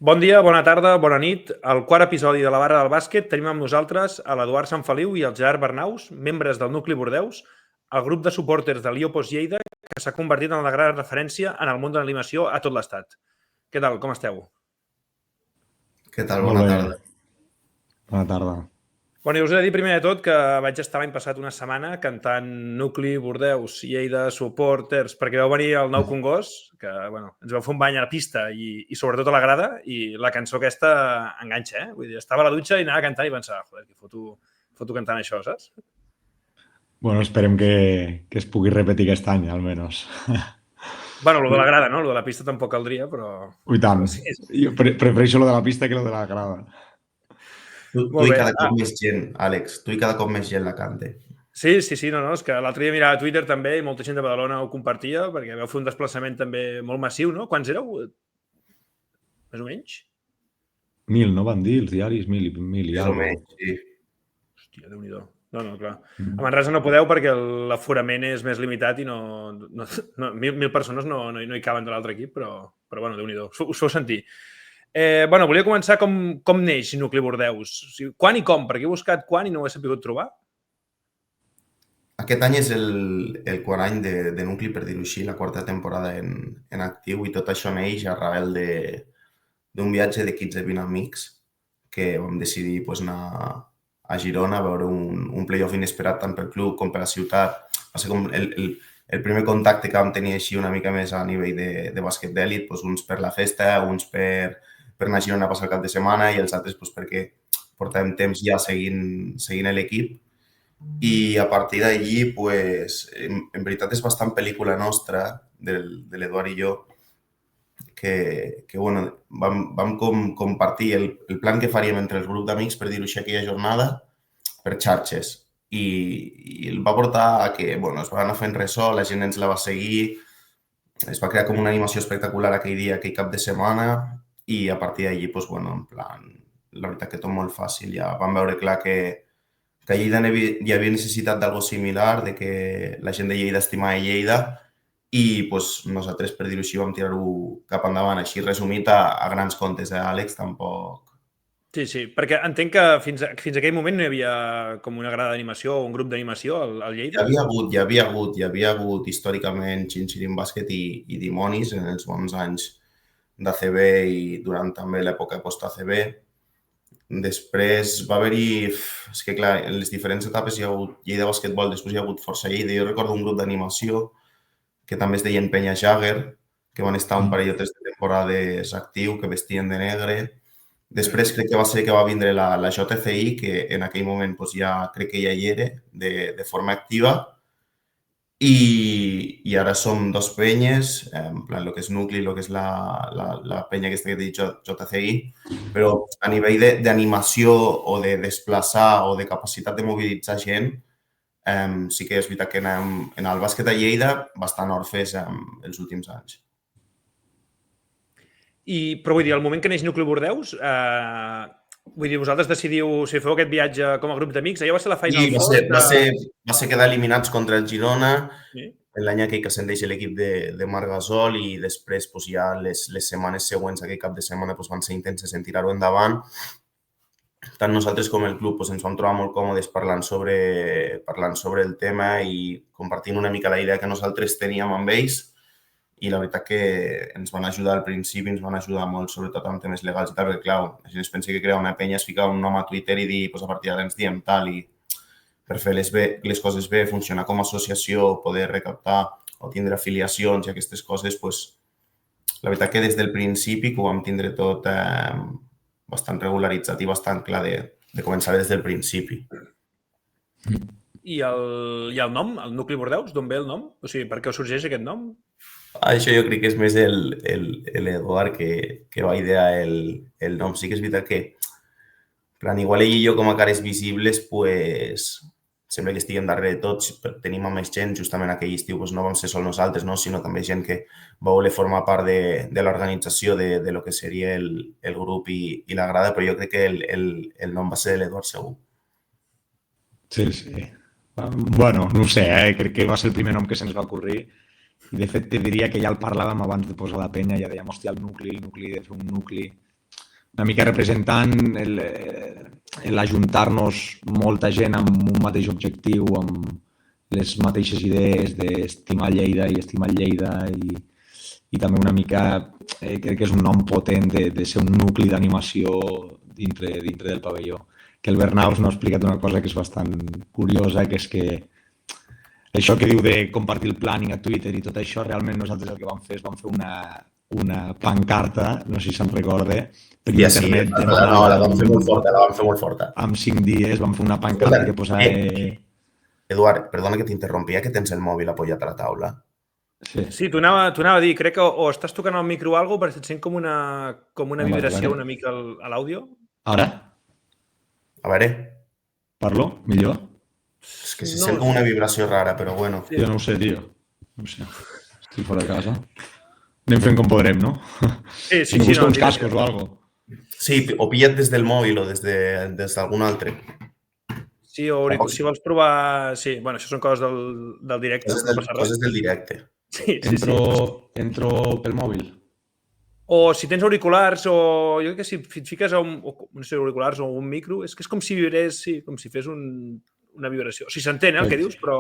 Bon dia, bona tarda, bona nit. Al quart episodi de la Barra del Bàsquet tenim amb nosaltres a l'Eduard Sanfeliu i el Gerard Bernaus, membres del Nucli Bordeus, el grup de supporters de l'IOPOS Lleida, que s'ha convertit en la gran referència en el món de l'animació a tot l'Estat. Què tal, com esteu? Què tal? Bona tarda. Bona tarda. Bueno, i us he de dir primer de tot que vaig estar l'any passat una setmana cantant Nucli, Bordeus, Lleida, Supporters, perquè vau venir al Nou Congost, que bueno, ens vau fer un bany a la pista i sobretot a la grada, i la cançó aquesta enganxa, eh? Vull dir, estava a la dutxa i anava cantant i pensava, joder, que foto cantant això, saps? Bueno, esperem que es pugui repetir aquest any, almenys. Bueno, lo de la grada, no? Lo de la pista tampoc caldria, però... Ui, tant. Sí. Jo prefereixo lo de la pista que lo de la grada. Tu i cada cop més gent, Àlex, tu i cada cop més gent la cante. Sí, no, és que l'altre dia mirava a Twitter també i molta gent de Badalona ho compartia perquè vau fer un desplaçament també molt massiu, no? Quants éreu? Més o menys? 1.000, no van dir els diaris? 1.000 i Més o alguna menys, sí. Hòstia, Déu-n'hi-do. No, clar. A Manresa no podeu perquè l'aforament és més limitat i no 1.000 persones no hi caben de l'altre equip, però bueno, Déu-n'hi-do. Us feu sentir. Bueno, volia començar com neix Nucli Bordeus. O sigui, quan i com? Perquè he buscat quan i no ho he sabut trobar. Aquest any és el quart any de Nucli, per dir-ho així, la quarta temporada en actiu, i tot això neix arrel d'un viatge de 15-20 amics que vam decidir anar a Girona a veure un playoff inesperat tant pel club com per la ciutat. Va ser com el primer contacte que vam tenir així una mica més a nivell de bàsquet d'èlit, uns per la festa, uns per anar a Girona a passar el cap de setmana i els altres perquè portàvem temps ja seguint l'equip. I a partir d'allí, en veritat és bastant pel·lícula nostra, de l'Eduard i jo, que vam compartir el plan que faríem entre el grup d'amics, per dir-ho així, aquella jornada, per xarxes. I el va portar a que es va anar fent ressò, la gent ens la va seguir, es va crear com una animació espectacular aquell dia, aquell cap de setmana, i a partir d'allí, en plan, la veritat que tot molt fàcil. Ja vam veure clar que a Lleida hi havia necessitat d'algo similar, de que la gent de Lleida estimava Lleida, i nosaltres, per dir-ho així, vam tirar-ho cap endavant. Així resumit a grans comptes, Àlex, tampoc... Sí, perquè entenc que fins a aquell moment no hi havia com una grada d'animació o un grup d'animació al Lleida? Hi havia hagut històricament Xinxirin Bàsquet i Dimonis en els bons anys d'ACB i durant també l'època post-ACB. Després va haver-hi... És que, clar, en les diferents etapes hi ha hagut Lleida Basquetbol, després hi ha hagut Força Lleida. Jo recordo un grup d'animació que també es deien Penya Jagger, que van estar un parell o tres de temporades actiu, que vestien de negre. Després crec que va ser que va vindre la JCI, que en aquell moment ja crec que ja hi era de forma activa. I ara som dos penyes, en plan, el que és Nucli, el que és la penya aquesta que he dit JCI, però a nivell d'animació o de desplaçar o de capacitat de mobilitzar gent, sí que és veritat que en el bàsquet a Lleida bastant orfes els últims anys. Però vull dir, al moment que neix Nucli Bordeus, vull dir, vosaltres decidiu si feu aquest viatge com a grup d'amics, allò va ser la Final Four? Va ser quedar eliminats contra el Girona, l'any aquell que ascendeix l'equip de Marc Gasol, i després ja les setmanes següents, aquell cap de setmana, van ser intenses en tirar-ho endavant. Tant nosaltres com el club ens vam trobar molt còmodes parlant sobre el tema i compartint una mica la idea que nosaltres teníem amb ells. I la veritat que ens van ajudar al principi, ens van ajudar molt, sobretot amb temes legals i tal, perquè, clar, la gent es pensa que crear una penya és ficar un nom a Twitter i dir, a partir d'ara ens diem tal, i per fer les coses bé, funcionar com a associació, poder recaptar o tindre afiliacions i aquestes coses, la veritat que des del principi que ho vam tindre tot bastant regularitzat i bastant clar de començar des del principi. I el nom, el Nucli Bordeus, d'on ve el nom? O sigui, per què sorgeix aquest nom? Això jo crec que és més l'Eduard que va idear el nom. Sí que és veritat que, igual ell i jo com a cares visibles, sembla que estiguem darrere de tots, tenim a més gent, justament aquell estiu no vam ser sols nosaltres, sinó també gent que va voler formar part de l'organització de lo que seria el grup i la grada, però jo crec que el nom va ser l'Eduard segur. Sí. Bueno, no ho sé, crec que va ser el primer nom que se'ns va ocorrir. I de fet te diria que ja el parlàvem abans de posar la penya, ja dèiem, hòstia, el nucli de fer un nucli una mica representant l'ajuntar-nos molta gent amb un mateix objectiu, amb les mateixes idees d'estimar Lleida i estimar Lleida i també una mica, crec que és un nom potent de ser un nucli d'animació dintre del pavelló. Que el Bernal us n'ha explicat una cosa que és bastant curiosa, que és que això que diu de compartir el planning a Twitter i tot això, realment nosaltres el que vam fer és vam fer una pancarta, no sé si se'n recorda, per internet. No, la vam fer molt forta. En 5 dies vam fer una pancarta que posava... Eduard, perdona que t'interrompia, que tens el mòbil apoyat a la taula. Sí, t'ho anava a dir. Crec que o estàs tocant el micro o alguna cosa, perquè et sent com una vibració una mica a l'àudio. Ara? A veure. Parlo? Millor? És que se sent com una vibració rara, però bueno. Jo no ho sé, tio. No ho sé. Estic fora de casa. Anem fent com podrem, no? Sí. Busca uns cascos o alguna cosa. Sí, o pilla't des del mòbil o des d'algun altre. Sí, o si vols provar... Sí, bueno, això són coses del directe. Coses del directe. Sí. Entro pel mòbil. O si tens auriculars o... Jo crec que si et fiques auriculars o un micro, és que és com si vibrés, sí, com si fes una vibració. O sigui, s'entén, el que dius, però...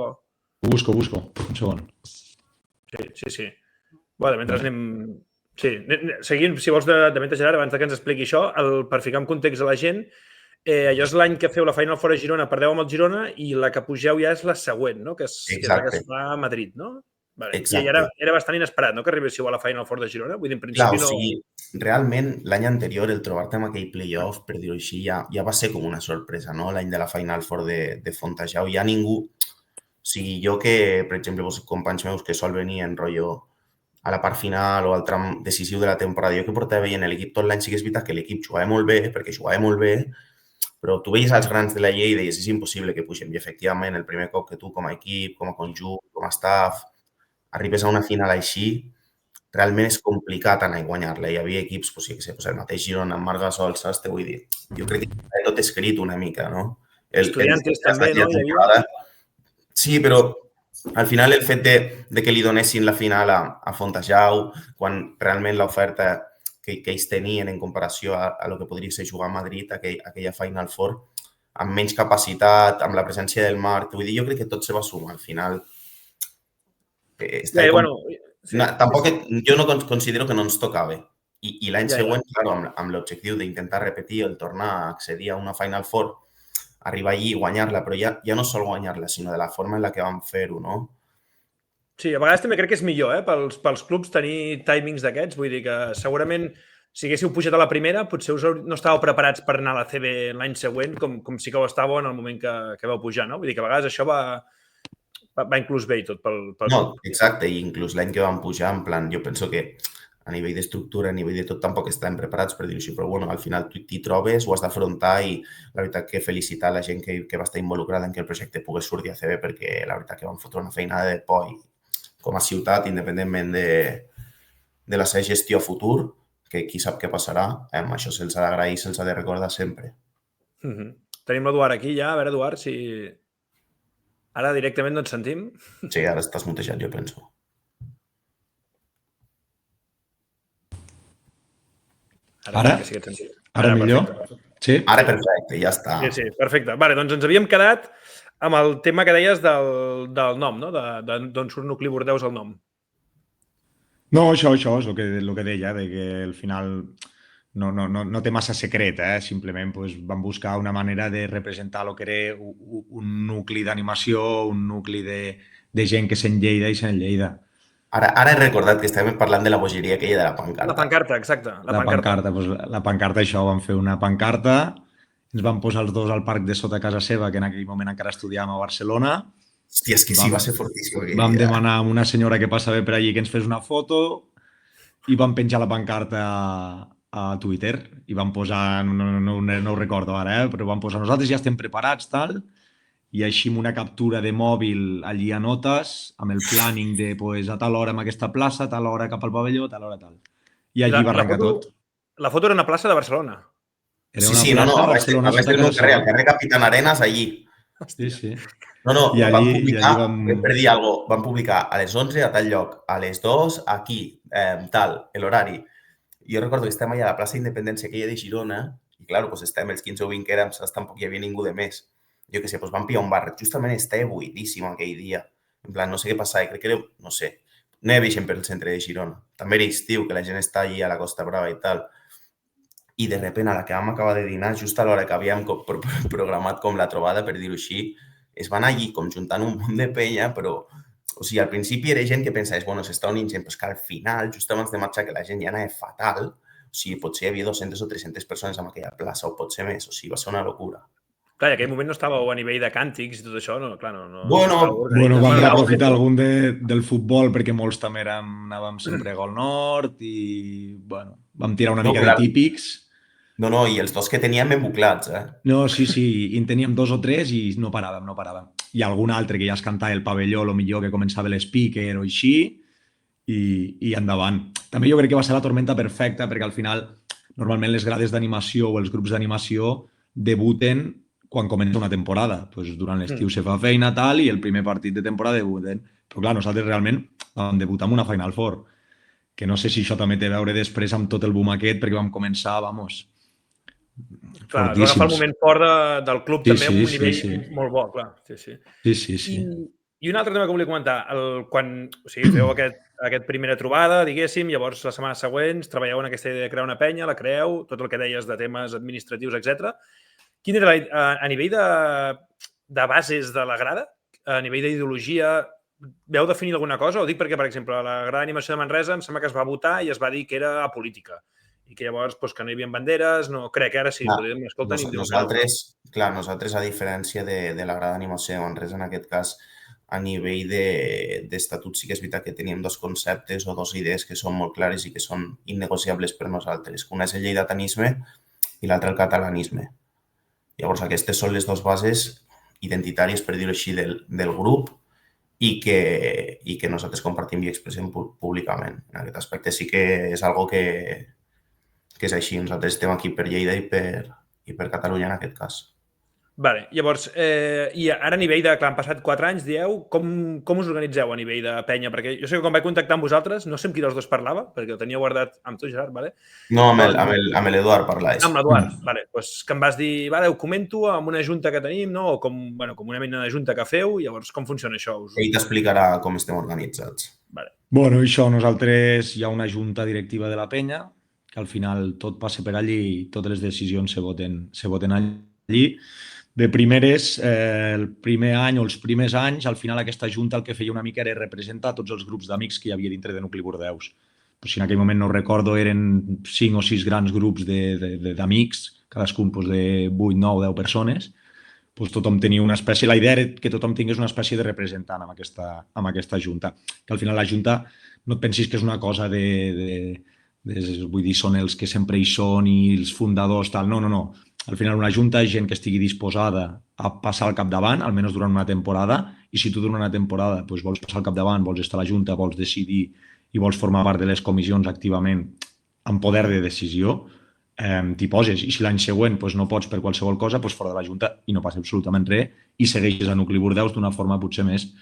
Ho busco. Un segon. Sí. Bueno, mentre anem... Sí, seguint, si vols de mentre, Gerard, abans que ens expliqui això, per ficar en context a la gent, allò és l'any que feu la Final Four a Girona, perdeu amb el Girona, i la que pugeu ja és la següent, no? Que és la que es fa a Madrid, no? Vale. I era bastant inesperat, no?, que arribéssiu a la Final Four de Girona. Vull dir, en principi no... O sigui, realment, l'any anterior, el trobar-te amb aquell play-off, per dir-ho així, ja va ser com una sorpresa, no?, l'any de la Final Four de Fontejau. Ja ningú... O sigui, jo que, per exemple, vos companys meus que sol venir en rotllo a la part final o al tram decisiu de la temporada, jo que portava veient l'equip tot l'any, sí que és veritat que l'equip jugava molt bé, perquè jugava molt bé, però tu veies els grans de la llei i deies, és impossible que pugem. I, efectivament, el primer cop que tu, com a equip, com a conjunt, com a staff, arribes a una final així, realment és complicat anar a guanyar-la. Hi havia equips, el mateix Girona, amb Marc Gasol, saps? Te vull dir, jo crec que està tot escrit una mica, no? Estudiantes també, no? Sí, però al final el fet de que li donessin la final a Fontejau, quan realment l'oferta que ells tenien en comparació a lo que podria ser jugar a Madrid, aquella Final Four, amb menys capacitat, amb la presència del Marc, vull dir, jo crec que tot se va sumar al final. Tampoc, jo no considero que no ens tocava. I l'any següent, amb l'objectiu d'intentar repetir el tornar a accedir a una Final Four, arribar allí i guanyar-la, però ja no sol guanyar-la, sinó de la forma en la que vam fer-ho, no? Sí, a vegades també crec que és millor, pels clubs tenir timings d'aquests. Vull dir que segurament si haguéssiu pujat a la primera, potser no estàveu preparats per anar a la CB l'any següent, com sí que ho estàveu en el moment que vau pujar, no? Vull dir que a vegades això va inclús bé i tot pel No, exacte, i inclús l'any que vam pujar, en plan, jo penso que a nivell d'estructura, a nivell de tot, tampoc estàvem preparats per dir-ho així, però bueno, al final tu t'hi trobes, ho has d'afrontar i la veritat que felicitar la gent que va estar involucrada en que el projecte pogués sortir a CB, perquè la veritat que vam fotre una feinada de por i com a ciutat, independentment de la seva gestió a futur, que qui sap què passarà, això se'ls ha d'agrair, se'ls ha de recordar sempre. Tenim l'Eduard aquí ja. A veure, Eduard, si ara directament no ens sentim. Sí, ara estàs mutejat, jo penso. Ara? Ara millor? Sí? Ara perfecte, ja està. Sí, perfecte. Vale, doncs ens havíem quedat amb el tema que deies del nom, no? D'on surt Nucli Bordeus el nom. No, això és el que deia, que al final no té massa secret, simplement van buscar una manera de representar el que era un nucli d'animació, un nucli de gent que sent Lleida i sent Lleida. Ara he recordat que estàvem parlant de la bogeria aquella de la pancarta. La pancarta, exacte. La pancarta, això, vam fer una pancarta, ens vam posar els dos al parc de sota casa seva, que en aquell moment encara estudiàvem a Barcelona. Hòstia, és que sí, va ser fortíssim. Vam demanar a una senyora que passava per allí que ens fes una foto i vam penjar la pancarta a Twitter i vam posar, no ho recordo ara, però vam posar nosaltres ja estem preparats, tal, i així amb una captura de mòbil allí a notes, amb el planning de a tal hora en aquesta plaça, a tal hora cap al pavelló, a tal hora tal. I allí va arrencar tot. La foto era una plaça de Barcelona. Sí, no, a Barcelona, al carrer Capitán Arenas, allí. Sí. No, van publicar, per dir alguna cosa, van publicar a les 11 a tal lloc, a les 2 aquí, tal, l'horari. Jo recordo que estàvem allà a la plaça Independència aquella de Girona i, clar, doncs estàvem els 15 o 20 que érem, saps, tampoc hi havia ningú de més. Jo què sé, doncs vam pillar un bar, justament estava buidíssim aquell dia. En plan, no sé què passava, crec que era, no sé, no hi havia gent pel centre de Girona. També era estiu, que la gent està allí a la Costa Brava i tal. I de sobte, a la que vam acabar de dinar, just a l'hora que havíem programat com la trobada, per dir-ho així, es van allí com juntant un munt de penya, però, o sigui, al principi era gent que pensaves, bueno, s'està unint gent, però és que al final, just abans de marxar, que la gent ja anava fatal, o sigui, potser hi havia 200 o 300 persones en aquella plaça, o potser més, o sigui, va ser una locura. Clar, i en aquell moment no estàveu a nivell de càntics i tot això, no? Clar, no Bueno, vam reaprofitar algun del futbol perquè molts també anàvem sempre a Gol Nord i, bueno, vam tirar una mica de típics. No, i els dos que teníem embuclats, No, sí, i en teníem 2 o 3 i no paràvem. I algun altre que ja es cantava el pavelló, lo millor que començava l'speaker o així, i endavant. També jo crec que va ser la tormenta perfecta perquè al final normalment les grades d'animació o els grups d'animació debuten quan comença una temporada. Pues durant l'estiu se fa feina tal i el primer partit de temporada debuten. Però clar, nosaltres realment vam debutar amb una Final Four, que no sé si això també té a veure després amb tot el boom aquest, perquè vam començar, vamos, clar, es va agafar el moment fort del club també amb un nivell molt bo, clar. Sí. I un altre tema que volia comentar, quan feu aquest primera trobada, diguéssim, llavors les setmanes següents treballeu en aquesta idea de crear una penya, la creeu, tot el que deies de temes administratius, etc. Quin era, a nivell de bases de la grada, a nivell d'ideologia, veu definir alguna cosa? Ho dic perquè, per exemple, la grada d'animació de Manresa em sembla que es va votar i es va dir que era apolítica i que llavors que no hi havia banderes, no crec que ara sí. Nosaltres, a diferència de la grada d'animació de Manresa, en aquest cas, a nivell d'estatut sí que és veritat que teníem 2 conceptes o 2 idees que són molt clares i que són innegociables per nosaltres. Una és el lleidatanisme i l'altra el catalanisme. Llavors, aquestes són les 2 bases identitàries, per dir-ho així, del grup i que nosaltres compartim i expressem públicament. En aquest aspecte sí que és algo que és així. Nosaltres estem aquí per Lleida i per Catalunya, en aquest cas. Vale. Llavors, i ara a nivell de, clar, han passat 4 anys, dieu, com us organitzeu a nivell de penya? Perquè jo sé que quan vaig contactar amb vosaltres, no sé amb qui dels dos parlava, perquè ho tenia guardat amb tu, Gerard, vale? No, amb l'Eduard parlaves. Amb l'Eduard, vale. Pues que em vas dir, vale, ho comento amb una junta que tenim, no? O com una mena de junta que feu, llavors com funciona això? Ell t'explicarà com estem organitzats. Vale. Bueno, això, nosaltres hi ha una junta directiva de la penya, que al final tot passa per allí i totes les decisions se voten allí. De primeres, el primer any o els primers anys, al final aquesta junta el que feia una mica era representar tots els grups d'amics que hi havia dintre de Nucli Bordeus. Si en aquell moment no recordo, eren 5 o 6 grans grups d'amics, cadascun de 8, 9, 10 persones. Tothom tenia una espècie... La idea era que tothom tingués una espècie de representant amb aquesta junta. Que al final la junta no et pensis que és una cosa vull dir, són els que sempre hi són i els fundadors, tal. No. Al final una junta és gent que estigui disposada a passar al capdavant, almenys durant una temporada, i si tu durant una temporada vols passar al capdavant, vols estar a la junta, vols decidir i vols formar part de les comissions activament amb poder de decisió, t'hi poses. I si l'any següent no pots per qualsevol cosa, fora de la junta i no passa absolutament res i segueixes a Nucli Bordeus d'una forma potser més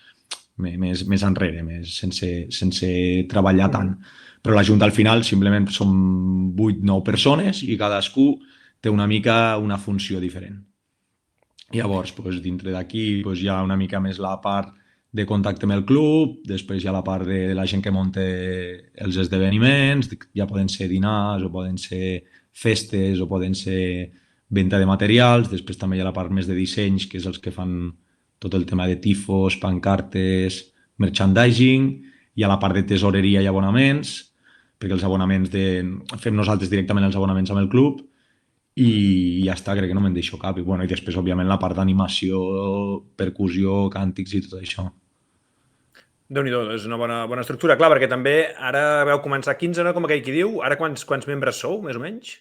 enrere, sense treballar tant. Però la junta al final simplement som 8-9 persones i cadascú té una mica una funció diferent. Llavors, dintre d'aquí hi ha una mica més la part de contacte amb el club, després hi ha la part de la gent que munta els esdeveniments, ja poden ser dinars o poden ser festes o poden ser venda de materials, després també hi ha la part més de dissenys, que és els que fan tot el tema de tifos, pancartes, merchandising, hi ha la part de tesoreria i abonaments, perquè els abonaments fem nosaltres directament els abonaments amb el club, i ja està, crec que no me'n deixo cap. I després, òbviament, la part d'animació, percussió, càntics i tot això. Déu-n'hi-do, és una bona estructura. Clar, perquè també ara vau començar 15, no? Com aquell qui diu. Ara quants membres sou, més o menys?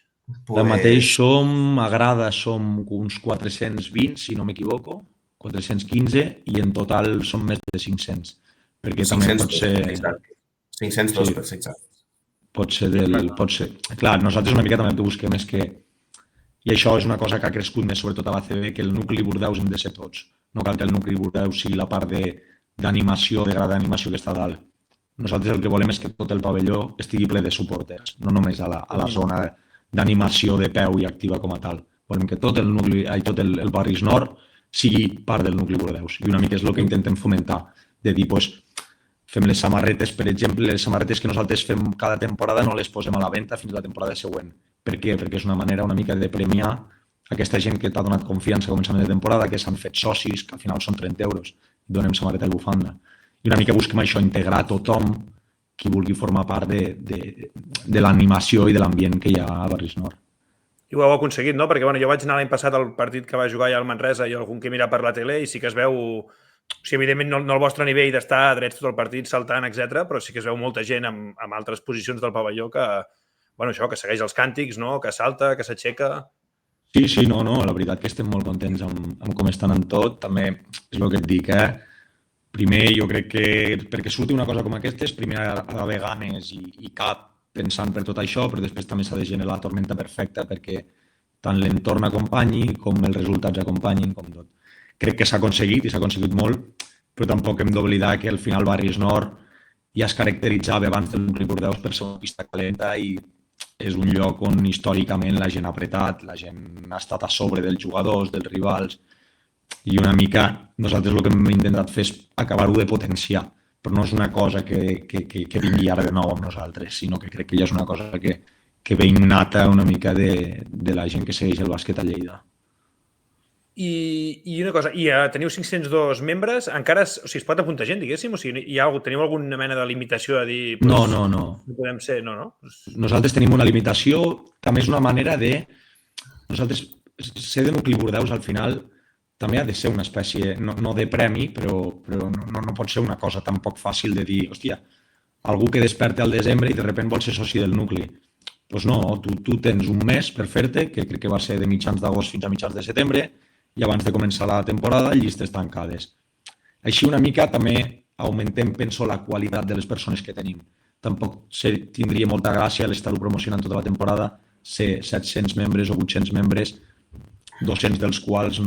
Ara mateix a grada som uns 420, si no m'equivoco, 415, i en total som més de 500. Perquè també pot ser... 502 per ser exacte. Pot ser... Clar, nosaltres una mica també el que busquem és que... I això és una cosa que ha crescut més, sobretot a l'ACB, que el Nucli Bordeus hem de ser tots. No cal que el Nucli Bordeus sigui la part d'animació, de grada d'animació que està a dalt. Nosaltres el que volem és que tot el pavelló estigui ple de supporters, no només a la zona d'animació de peu i activa com a tal. Volem que tot el nucli, tot el Barris Nord sigui part del nucli Bordeus. I una mica és el que intentem fomentar, de dir, doncs, fem les samarretes, per exemple, les samarretes que nosaltres fem cada temporada no les posem a la venda fins a la temporada següent. Per què? Perquè és una manera una mica de premiar aquesta gent que t'ha donat confiança a començament de temporada, que s'han fet socis, que al final són 30 euros, i donem samarreta i bufanda. I una mica busquem això, integrar tothom qui vulgui formar part de l'animació i de l'ambient que hi ha a Barris Nord. I ho heu aconseguit, no? Perquè jo vaig anar l'any passat al partit que va jugar ja al Manresa i algun que mira per la tele i sí que es veu, o sigui, evidentment no el vostre nivell d'estar a drets tot el partit saltant, etc, però sí que es veu molta gent amb altres posicions del pavelló que, això, que segueix els càntics, no? Que salta, que s'aixeca... Sí, no, la veritat que estem molt contents amb com estan en tot. També és el que et dic, primer jo crec que perquè surti una cosa com aquestes, primer ha d'haver ganes i cap pensant per tot això, però després també s'ha de generar la tormenta perfecta perquè tant l'entorn acompanyi com els resultats acompanyin, com tot. Crec que s'ha aconseguit i s'ha aconseguit molt, però tampoc hem d'oblidar que al final Barris Nord ja es caracteritzava abans del nucli Bordeus per ser una pista calenta i és un lloc on històricament la gent ha apretat, la gent ha estat a sobre dels jugadors, dels rivals, i una mica nosaltres el que hem intentat fer és acabar-ho de potenciar, però no és una cosa que vingui ara de nou amb nosaltres, sinó que crec que ja és una cosa que ve innata una mica de la gent que segueix el bàsquet a Lleida. I una cosa, teniu 502 membres, encara es pot apuntar gent, diguéssim? O sigui, teniu alguna mena de limitació de dir... No. No podem ser, no? Nosaltres tenim una limitació, també és una manera de... Nosaltres, ser de nucli Bordeus al final també ha de ser una espècie, no de premi, però no pot ser una cosa tan poc fàcil de dir, hòstia, algú que desperta al desembre i de sobte vol ser soci del nucli. Doncs no, tu tens un mes per fer-te, que crec que va ser de mitjans d'agost fins a mitjans de setembre, i abans de començar la temporada, llistes tancades. Així una mica també augmentem, penso, la qualitat de les persones que tenim. Tampoc tindria molta gràcia l'estar-ho promocionant tota la temporada, ser 700 membres o 800 membres, 200 dels quals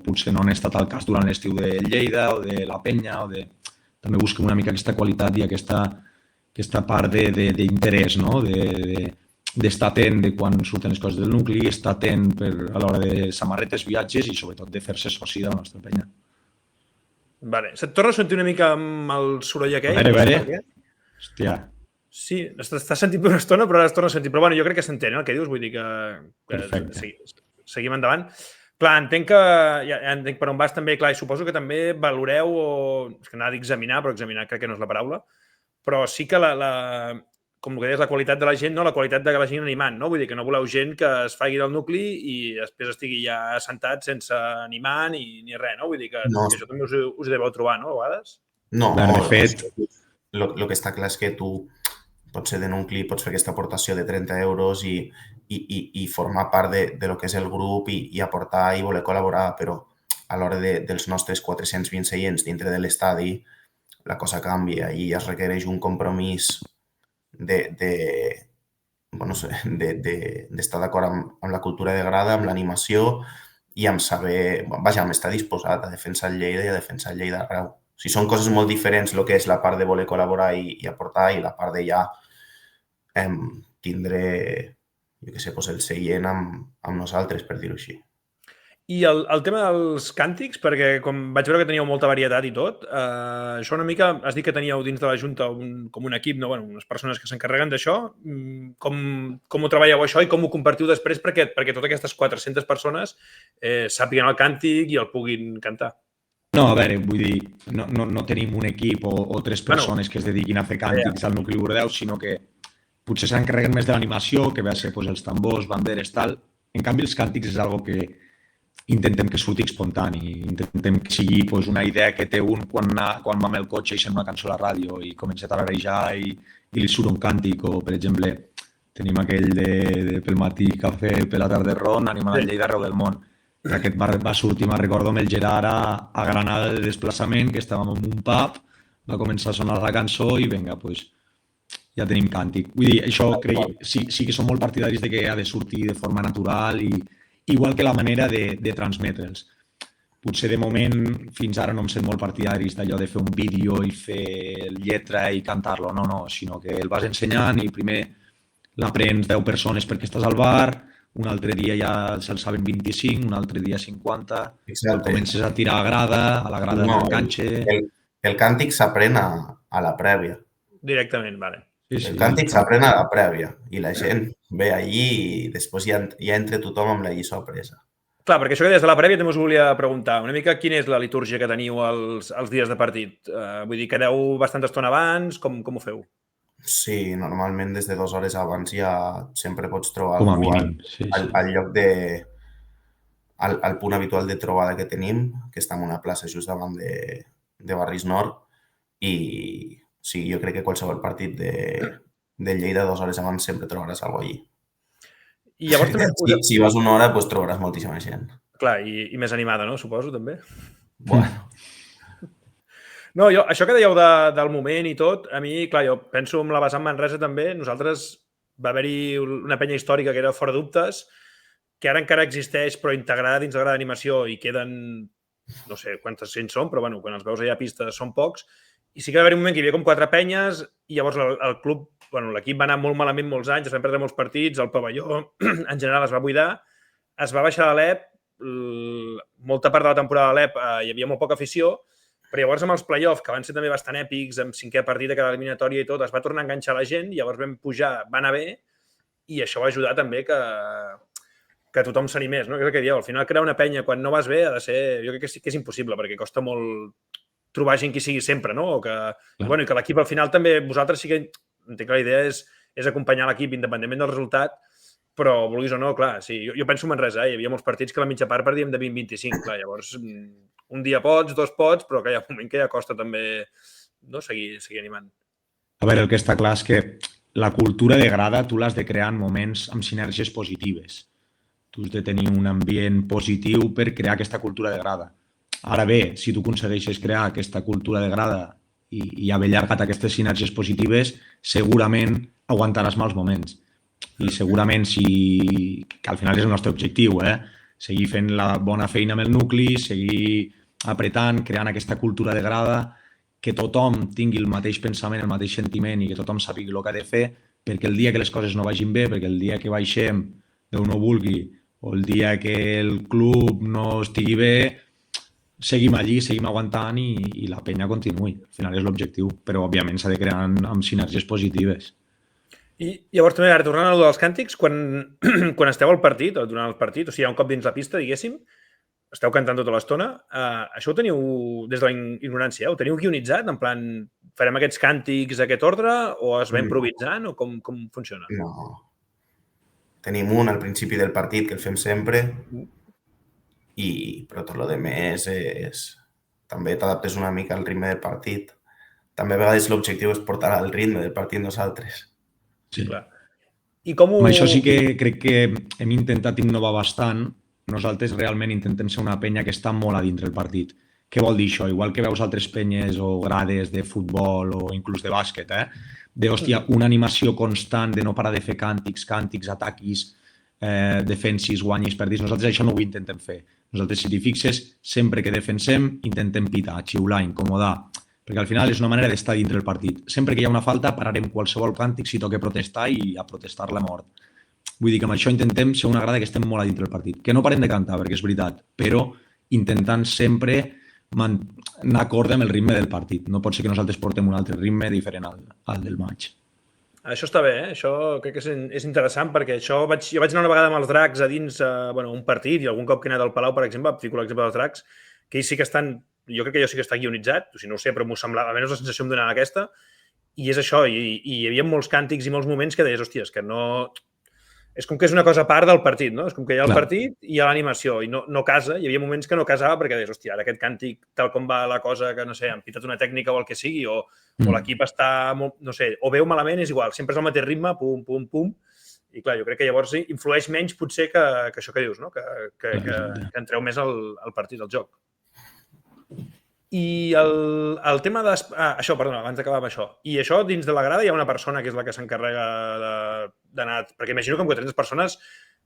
potser no han estat al cas durant l'estiu de Lleida o de la Penya. També busquem una mica aquesta qualitat i aquesta part d'interès, no? D'estar atent de quan surten les coses del nucli, estar atent a l'hora de samarretes, viatges i sobretot de fer-se soci de la nostra penya. Vale. Se't torna a sentir una mica amb el soroll aquell? A veure. Hòstia. Sí, estàs sentint per una estona, però ara es torna a sentir. Però bueno, jo crec que s'entén, el que dius, vull dir que seguim endavant. Clar, entenc per on vas també, clar, i suposo que també valoreu, és que anava a dir examinar, però examinar crec que no és la paraula, però sí que com el que deies, la qualitat de la gent, no? La qualitat de la gent animant, no? Vull dir que no voleu gent que es faci del nucli i després estigui ja assentat sense animar ni res, no? Vull dir que això també us deveu trobar, no? A vegades? No, de fet... El que està clar és que tu pots ser de nucli, pots fer aquesta aportació de 30 euros i formar part de lo que és el grup i aportar i voler col·laborar, però a l'hora dels nostres 420 seients dintre de l'estadi, la cosa canvia i es requereix un compromís d'estar d'acord amb la cultura de grada, amb l'animació i amb saber, amb estar disposat a defensar el Lleida i a defensar el Lleida arreu. O sigui, són coses molt diferents el que és la part de voler col·laborar i aportar i la part de ja tindre, jo què sé, el seient amb nosaltres, per dir-ho així. I el tema dels càntics, perquè com vaig veure que teníeu molta varietat i tot, això una mica, has dit que teníeu dins de la Junta com un equip, no? Unes persones que s'encarreguen d'això. Com ho treballeu això i com ho compartiu després perquè totes aquestes 400 persones sàpiguen el càntic i el puguin cantar? No, a veure, vull dir, no tenim un equip o 3 persones que es dediquin a fer càntics al nucli Bordeus, sinó que potser s'encarreguen més de l'animació, que ve a ser els tambors, banderes, tal. En canvi, els càntics és algo que intentem que surti espontani, intentem que sigui una idea que té un quan va amb el cotxe i sent una cançó a la ràdio i comença a tararejar i li surt un càntic, o per exemple tenim aquell de pel matí cafè, per la tarda ron, animant el Lleida arreu del món. Aquest va sortir, me'n recordo, amb el Gerard a Granada de desplaçament, que estàvem en un pub, va començar a sonar la cançó i vinga, ja tenim càntic. Vull dir, això sí que som molt partidaris de que ha de sortir de forma natural i igual que la manera de transmetre'ls. potser de moment fins ara no em sent molt partidaris d'allò de fer un vídeo i fer lletra i cantar-lo, no, sinó que el vas ensenyant i primer l'aprens 10 persones perquè estàs al bar, un altre dia ja se'l saben 25, un altre dia 50, el comences a tirar a la grada t'enganxe... El càntic s'aprèn a la prèvia. Directament, vale. El càntic s'aprèn a la prèvia i la gent ve allí i després ja entra tothom amb la lliçó presa. Clar, perquè això que des de la prèvia també us volia preguntar una mica quina és la litúrgia que teniu els dies de partit. Vull dir, quedeu bastanta estona abans? Com ho feu? Sí, normalment des de 2 hores abans ja sempre pots trobar com a mínim, al lloc al punt habitual de trobada que tenim, que està en una plaça just davant de Barris Nord, i sí, jo crec que qualsevol partit de Lleida 2 hores abans sempre trobaràs alguna cosa allí. I llavors també... Si vas una hora, doncs trobaràs moltíssima gent. Clar, i més animada, no? Suposo, també. Bueno. No, això que dèieu del moment i tot, a mi, clar, jo penso en la vessant Manresa també. Nosaltres va haver-hi una penya històrica que era fora dubtes, que ara encara existeix, però integrada dins la grada d'animació i queden, no sé quantes gent són, però bueno, quan els veus allà a pista són pocs. I sí que va haver un moment que hi havia com 4 penyes i llavors el club, bueno, l'equip va anar molt malament molts anys, es van perdre molts partits, el pavelló en general es va buidar, es va baixar de l'EP, molta part de la temporada de l'EP hi havia molt poca afició, però llavors amb els play-off, que van ser també bastant èpics, amb 5è partit de cada eliminatòria i tot, es va tornar a enganxar la gent, llavors vam pujar, va anar bé, i això va ajudar també que tothom s'animés, no? Que és el que dieu, al final crear una penya quan no vas bé ha de ser, jo crec que és impossible, perquè costa molt trobar gent que sigui sempre, no? O que, bueno, i que l'equip al final també, vosaltres sí que, entenc que la idea és acompanyar l'equip independentment del resultat, però vulguis o no, clar, sí, jo penso en Manresa, hi havia molts partits que a la mitja part perdíem de 20-25, clar, llavors un dia pots, 2 pots, però que hi ha un moment que ja costa també no, seguir animant. A veure, el que està clar és que la cultura de grada tu l'has de crear en moments amb sinergies positives. Tu has de tenir un ambient positiu per crear aquesta cultura de grada. Ara bé, si tu aconsegueixes crear aquesta cultura de grada i haver allargat aquestes sinergies positives, segurament aguantaràs mals moments. I segurament, que al final és el nostre objectiu, seguir fent la bona feina amb el nucli, seguir apretant, creant aquesta cultura de grada, que tothom tingui el mateix pensament, el mateix sentiment i que tothom sàpiga el que ha de fer, perquè el dia que les coses no vagin bé, perquè el dia que baixem, Déu no vulgui, o el dia que el club no estigui bé, seguim allí, seguim aguantant i la penya continuï. Al final és l'objectiu, però òbviament s'ha de crear amb sinergies positives. I llavors també, ara tornant a allò dels càntics, quan esteu al partit, o durant el partit, o sigui, hi ha un cop dins la pista, diguéssim, esteu cantant tota l'estona, això ho teniu des de la ignorància, ho teniu guionitzat? En plan, farem aquests càntics d'aquest ordre o es va improvisant o com funciona? No. Tenim un al principi del partit que el fem sempre, però tot el més és... També t'adaptes una mica al ritme del partit. També a vegades l'objectiu és portar al ritme del partit nosaltres. Sí. Clar. I com ho... Amb això sí que crec que hem intentat innovar bastant. Nosaltres realment intentem ser una penya que està molt a dintre el partit. Què vol dir això? Igual que veus altres penyes o grades de futbol o inclús de bàsquet, de, hòstia, una animació constant de no parar de fer càntics, ataquis, defensis, guanyis, perdis. Nosaltres això no ho intentem fer. Nosaltres, si t'hi fixes, sempre que defensem, intentem pitar, xiular, incomodar, perquè al final és una manera d'estar dintre el partit. Sempre que hi ha una falta, pararem qualsevol càntic si toca protestar i a protestar la mort. Vull dir que amb això intentem ser una grada que estem molt a dintre del partit. Que no parem de cantar, perquè és veritat, però intentant sempre anar acorde amb el ritme del partit. No pot ser que nosaltres portem un altre ritme diferent al del maig. Això està bé, Això crec que és interessant perquè jo vaig anar una vegada amb els dracs a dins un partit i algun cop que he anat al Palau, per exemple, fico l'exemple dels dracs, que ells sí que estan, jo crec que allò sí que està guionitzat, o sigui, no ho sé, però m'ho semblava, almenys la sensació em donava aquesta, i és això, i hi havia molts càntics i molts moments que deies, hòstia, és que no... És com que és una cosa a part del partit, no? És com que hi ha el partit i hi ha l'animació i no casa. Hi havia moments que no casava perquè deies, hòstia, ara aquest càntic, tal com va la cosa, que no sé, han pitat una tècnica o el que sigui, o l'equip està, no sé, o bé o malament, és igual, sempre és el mateix ritme, pum, pum, pum. I clar, jo crec que llavors influeix menys potser que això que dius, no? Que entreu més al partit, al joc. I el tema de... això, perdona, abans d'acabar amb això. I això, dins de la grada hi ha una persona que és la que s'encarrega d'anar... Perquè imagino que amb 400 persones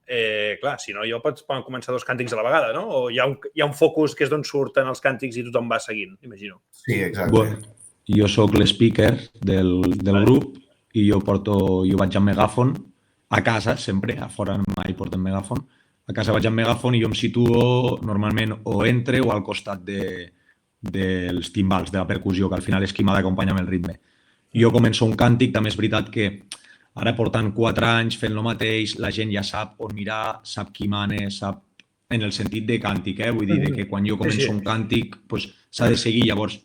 clar, si no, poden començar 2 càntics a la vegada, no? O hi ha un focus que és d'on surten els càntics i tothom va seguint, imagino. Sí, exacte. Bueno, jo sóc l'speaker del grup i jo vaig amb megàfon a casa, sempre, a fora mai portem megàfon. A casa vaig amb megàfon i jo em situo normalment o entre o al costat dels timbals, de la percussió, que al final és qui m'ha d'acompanyar amb el ritme. Jo començo un càntic, també és veritat que ara portant 4 anys fent el mateix, la gent ja sap on mirar, sap qui mana, sap en el sentit de càntic, vull dir que quan jo començo un càntic s'ha de seguir, llavors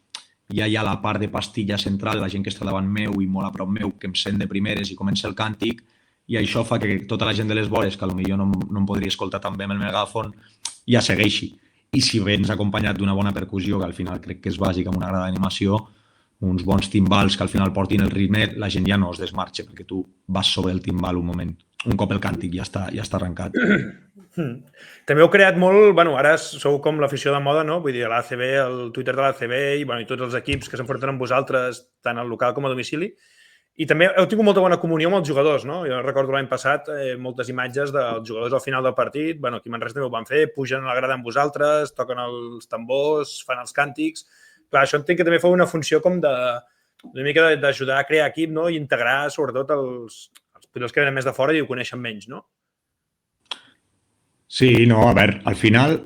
ja hi ha la part de pastilla central, la gent que està davant meu i molt a prop meu, que em sent de primeres i comença el càntic, i això fa que tota la gent de les vores, que potser no em podria escoltar tan bé amb el megàfon, ja segueixi. I si vens acompanyat d'una bona percussió, que al final crec que és bàsic amb una grada d'animació, uns bons timbals que al final portin el ritme, la gent ja no es desmarxa, perquè tu vas sobre el timbal un moment. Un cop el càntic ja està arrencat. També heu creat molt, ara sou com l'afició de moda, no? Vull dir, l'ACB, el Twitter de l'ACB i tots els equips que s'enfronten amb vosaltres, tant al local com a domicili. I també heu tingut molta bona comunió amb els jugadors, no? Jo recordo l'any passat moltes imatges dels jugadors al final del partit, aquí a Manresa també ho van fer, pugen a la grada amb vosaltres, toquen els tambors, fan els càntics. Clar, això entenc que també fou una funció com una mica d'ajudar a crear equip, no? I integrar sobretot els pilots que venen més de fora i ho coneixen menys, no? Sí, no, a veure, al final,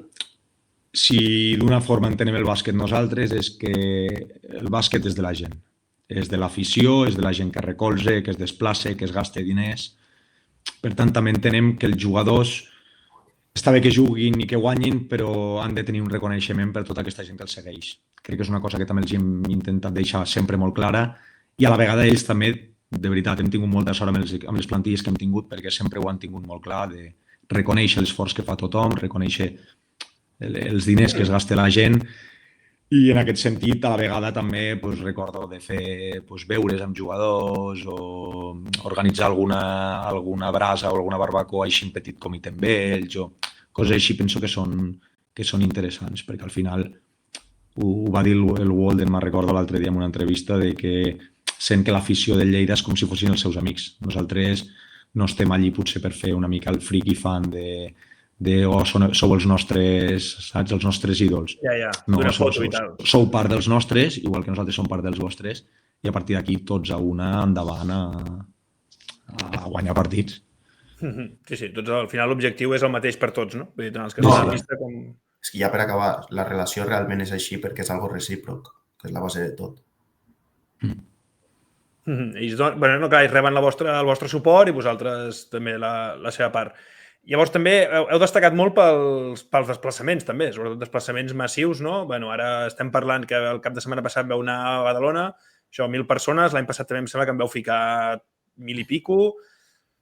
si d'una forma entenem el bàsquet nosaltres, és que el bàsquet és de la gent. És de l'afició, és de la gent que recolza, que es desplaça, que es gasta diners. Per tant, també entenem que els jugadors està bé que juguin i que guanyin, però han de tenir un reconeixement per tota aquesta gent que els segueix. Crec que és una cosa que també els hem intentat deixar sempre molt clara i a la vegada ells també, de veritat, hem tingut molta sort amb les plantilles que hem tingut perquè sempre ho han tingut molt clar de reconèixer l'esforç que fa tothom, reconèixer els diners que es gasta la gent i en aquest sentit a la vegada també recordo de fer beures amb jugadors o organitzar alguna brasa o alguna barbacoa així en petit comitè amb ells o coses així penso que són interessants perquè al final ho va dir el Walden, me'n recordo l'altre dia en una entrevista de que sent que l'afició del Lleida és com si fossin els seus amics. Nosaltres no estem allí potser per fer una mica el friki fan de sou els nostres, saps, els nostres ídols. Ja, no, d'una foto i tal. Sou part dels nostres, igual que nosaltres som part dels vostres, i a partir d'aquí tots a una endavant a guanyar partits. Sí, tots al final l'objectiu és el mateix per tots, no? Vull dir, tant els que estan a la pista com... És que ja per acabar, la relació realment és així perquè és algo recíproc, que és la base de tot. Ells, no, clar, ells reben el vostre suport i vosaltres també la seva part. Llavors també heu destacat molt pels desplaçaments també, sobretot desplaçaments massius, no? Ara estem parlant que el cap de setmana passat veu anar a Badalona, això, 1.000 persones, l'any passat també em sembla que en veu ficar 1.000 i pico,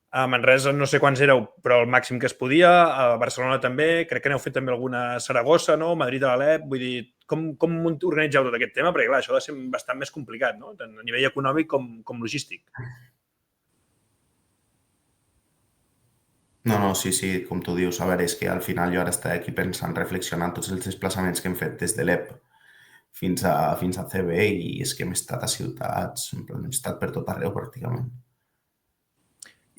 a Manresa no sé quants éreu, però el màxim que es podia, a Barcelona també, crec que n'heu fet també alguna a Saragossa, no? Madrid a l'Alep, vull dir, com organitzeu tot aquest tema? Perquè clar, això ha de ser bastant més complicat, no? Tant a nivell econòmic com logístic. No, sí, com tu dius. A veure, és que al final jo ara estic aquí pensant, reflexionant tots els desplaçaments que hem fet des de l'EP fins a CB i és que hem estat a ciutats, hem estat per tot arreu pràcticament.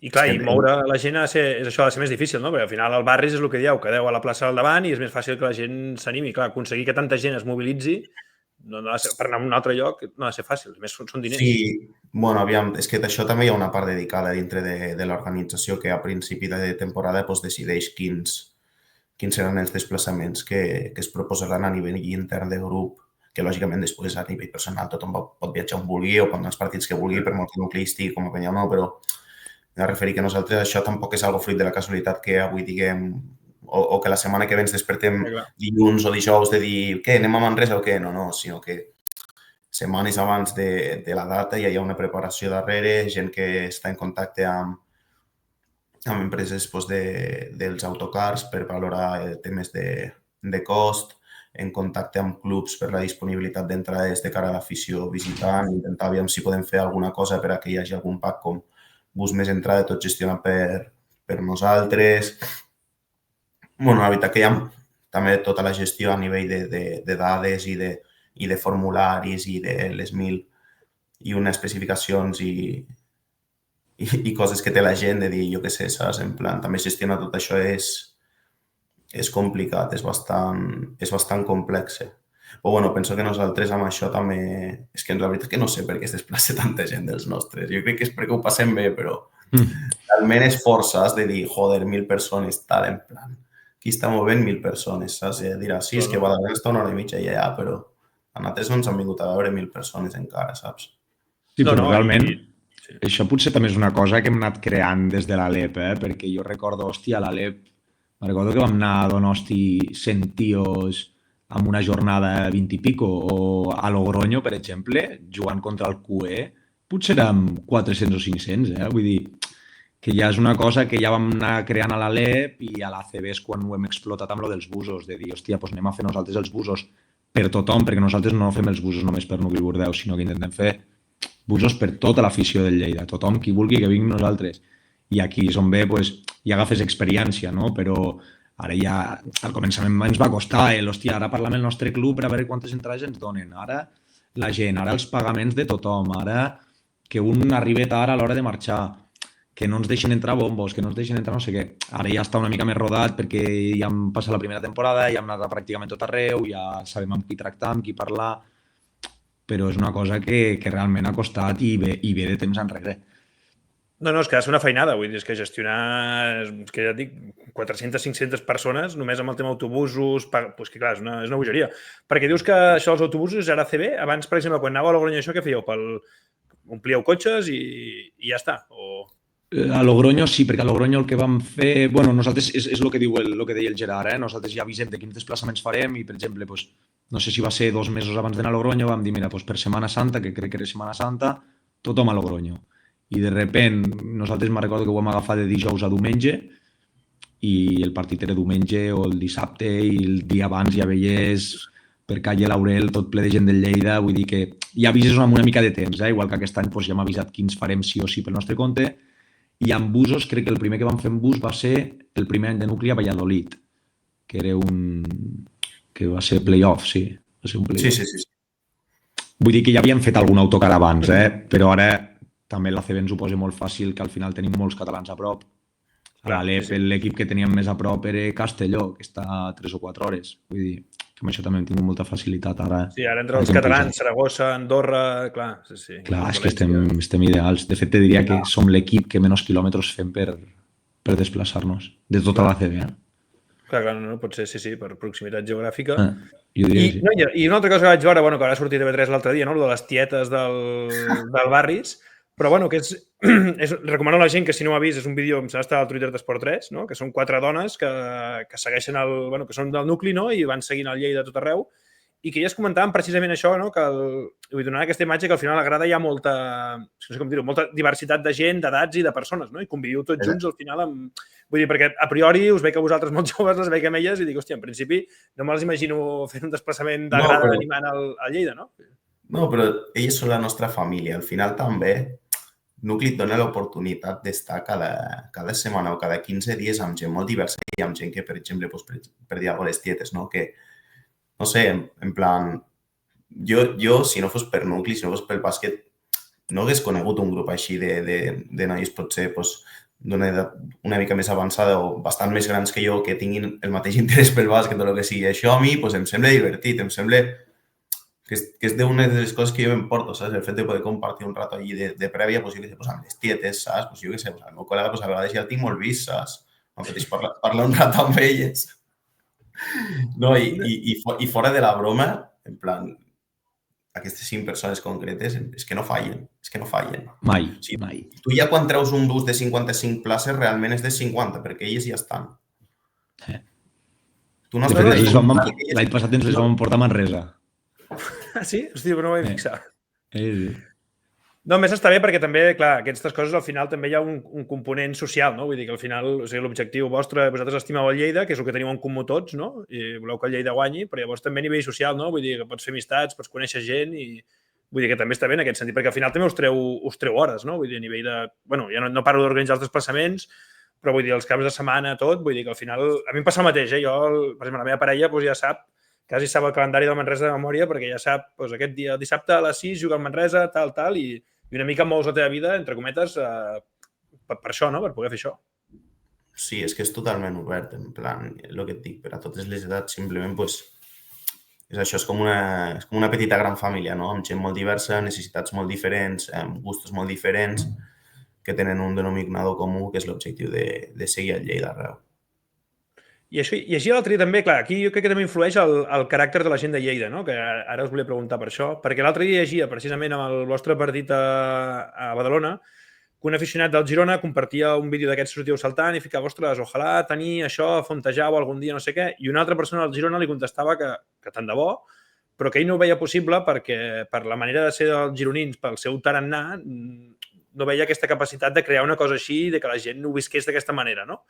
I clar, i moure la gent això ha de ser més difícil, no? Perquè al final el barris és el que dieu, quedeu a la plaça del davant i és més fàcil que la gent s'animi. Clar, aconseguir que tanta gent es mobilitzi per anar a un altre lloc no ha de ser fàcil, a més són diners. Sí, bueno, aviam, és que d'això també hi ha una part dedicada dintre de l'organització que a principi de temporada decideix quins seran els desplaçaments que es proposaran a nivell intern de grup, que lògicament després a nivell personal tothom pot viatjar on vulgui o pot anar als partits que vulgui per molt que nucli estigui com a penya o no, però a referir que nosaltres això tampoc és algo fruit de la casualitat que avui diguem o que la setmana que ve ens despertem dilluns o dijous de dir què, anem a Manresa o què? No, sinó que setmanes abans de la data ja hi ha una preparació darrere, gent que està en contacte amb empreses dels autocars per valorar temes de cost, en contacte amb clubs per la disponibilitat d'entrades de cara a l'afició visitant, intentar aviam si podem fer alguna cosa per a que hi hagi algun pack com bus més entrada, tot gestionat per nosaltres. La veritat que hi ha també tota la gestió a nivell de dades i de formularis i de les 1.000 i una especificacions i i coses que té la gent de dir, jo què sé, saps? En plan, també gestionar tot això és complicat, és bastant complex. Però bueno, penso que nosaltres amb això també... És que la veritat és que no sé per què es desplaça tanta gent dels nostres. Jo crec que és perquè ho passem bé, però realment és força, has de dir, joder, 1.000 persones, tal, en plan. Aquí està movent 1.000 persones, saps? I dirà, sí, és que Badalona està una hora i mitja ja, però a nosaltres no ens han vingut a veure 1.000 persones encara, saps? Sí, però realment això potser també és una cosa que hem anat creant des de l'Alep, perquè jo recordo, hòstia, a l'Alep, recordo que vam anar a Donosti 100 tios amb una jornada 20 i pico, o a Logroño, per exemple, jugant contra el QE, potser érem 400 o 500, vull dir que ja és una cosa que ja vam anar creant a l'Alep i a l'ACB és quan ho hem explotat amb lo dels busos, de dir, hòstia, doncs anem a fer nosaltres els busos per tothom, perquè nosaltres no fem els busos només per Nucli Bordeus, sinó que intentem fer busos per tota l'afició del Lleida, tothom qui vulgui que vingui nosaltres. I aquí és on ve, doncs, ja agafes experiència, no? Però ara ja, al començament ens va costar, hòstia, ara parlar amb el nostre club per a veure quantes entrades ens donen, ara la gent, ara els pagaments de tothom, ara que un arribi tard a l'hora de marxar, que no ens deixen entrar bombos, que no ens deixen entrar no sé què. Ara ja està una mica més rodat perquè ja hem passat la primera temporada, ja hem anat a pràcticament tot arreu, ja sabem amb qui tractar, amb qui parlar, però és una cosa que realment ha costat i ve de temps enrere. No, és que ha de ser una feinada, vull dir, és que gestionar, és que ja et dic, 400-500 persones, només amb el tema autobusos, doncs que clar, és una bogeria. Perquè dius que això dels autobusos era ACB, abans, per exemple, quan anava a Logroño això, què fèieu? Omplíeu cotxes i ja està? A Logroño sí, perquè a Logroño el que vam fer... Bueno, nosaltres, és el que diu el que deia el Gerard, nosaltres ja avisem de quins desplaçaments farem i, per exemple, no sé si va ser 2 mesos abans d'anar a Logroño, vam dir, mira, per Setmana Santa, que crec que era Setmana Santa, tothom a Logroño. I de repent, nosaltres me recordo que ho vam agafar de dijous a diumenge i el partit era diumenge o el dissabte i el dia abans ja veies per calle Laurel tot ple de gent del Lleida, vull dir que ja avises amb una mica de temps, igual que aquest any ja hem avisat quins farem sí o sí pel nostre compte. I amb busos, crec que el primer que vam fer en bus va ser el primer any de Nucli a Valladolid, que era que va ser playoff, sí. Va ser un playoff. Sí. Vull dir que ja havíem fet algun autocar abans, però ara també l'ACB ens ho posa molt fàcil, que al final tenim molts catalans a prop. A l'Alep, l'equip que teníem més a prop era Castelló, que està a 3 o 4 hores. Vull dir que amb això també hem tingut molta facilitat ara. Sí, ara entre els catalans, Saragossa, Andorra, clar, sí. Clar, és que estem ideals. De fet, te diria que som l'equip que menys quilòmetres fem per desplaçar-nos, de tota l'ACB. Clar, no pot ser, sí, per proximitat geogràfica. Jo diria que sí. I una altra cosa que vaig veure, que ara ha sortit a TV3 l'altre dia, de les tietes del barris, però que recomano a la gent que si no ho ha vist, és un vídeo, em sembla estar al Twitter d'Esport 3, que són 4 dones que segueixen que són del nucli i van seguint el Lleida a tot arreu i que elles comentaven precisament això, que vull donar aquesta imatge que al final a la grada hi ha molta, no sé com dir-ho, molta diversitat de gent, d'edats i de persones, i conviviu tots junts al final amb... Vull dir, perquè a priori us veig a vosaltres molt joves, les veig amb elles i dic, hòstia, en principi no me'ls imagino fent un desplaçament de grada animant al Lleida, no? No, però elles són la nostra família. Al final també Nucli et dona l'oportunitat d'estar cada setmana o cada 15 dies amb gent molt diversa i amb gent que, per exemple, per dir alguna cosa, les tietes, que, no sé, en plan, jo, si no fos per Nucli, si no fos pel bàsquet, no hagués conegut un grup així de nois, potser, d'una edat una mica més avançada o bastant més grans que jo, que tinguin el mateix interès pel bàsquet o el que sigui. Això a mi em sembla divertit, em sembla que és d'una de les coses que jo m'emporto, saps? El fet de poder compartir un rato allí de prèvia, jo què sé, amb les tietes, saps? Jo què sé, el meu col·lega a vegades ja el tinc molt vist, saps? Em fotis parlar un rato amb elles. No, i fora de la broma, en plan, aquestes 5 persones concretes és que no fallen, Mai. Tu ja quan treus un bus de 55 places realment és de 50, perquè elles ja estan. Tu no has l'any passat ens les vam portar a Manresa. Ah, sí? Hòstia, però no m'ho vaig fixar. Sí. No, més està bé perquè també, clar, aquestes coses al final també hi ha un component social, no? Vull dir que al final, o sigui, l'objectiu vostre, vosaltres estimeu el Lleida, que és el que teniu en comú tots, no? I voleu que el Lleida guanyi, però llavors també a nivell social, no? Vull dir que pots fer amistats, pots conèixer gent i vull dir que també està bé en aquest sentit, perquè al final també us treu hores, no? Vull dir, a nivell de... Bueno, ja no paro d'organitzar els desplaçaments, però vull dir, els caps de setmana, tot, vull dir que al final... A mi em passa el mateix, Jo, per exemple, la meva parella ja sap, quasi sap el calendari del Manresa de memòria, perquè ja sap, aquest dia, dissabte a les 6 juga al Manresa, tal, i una mica mous la teva vida, entre cometes, per això, no? Per poder fer això. Sí, és que és totalment obert, en plan, el que et dic, per a totes les edats, simplement, pues, és això, és com una petita gran família, no? Amb gent molt diversa, necessitats molt diferents, gustos molt diferents, que tenen un denominador comú, que és l'objectiu de seguir el Lleida arreu. I això, i així l'altre dia també, clar, aquí jo crec que també influeix el caràcter de la gent de Lleida, no? Que ara us volia preguntar per això, perquè l'altre dia llegia, precisament amb el vostre partit a Badalona, que un aficionat del Girona compartia un vídeo d'aquests sortiu saltant i ficava, ostres, ojalà tenir això a Fontejau algun dia, no sé què, i una altra persona del Girona li contestava que tant de bo, però que ell no ho veia possible perquè per la manera de ser dels gironins, pel seu tarannà, no veia aquesta capacitat de crear una cosa així, de que la gent ho visqués d'aquesta manera, no?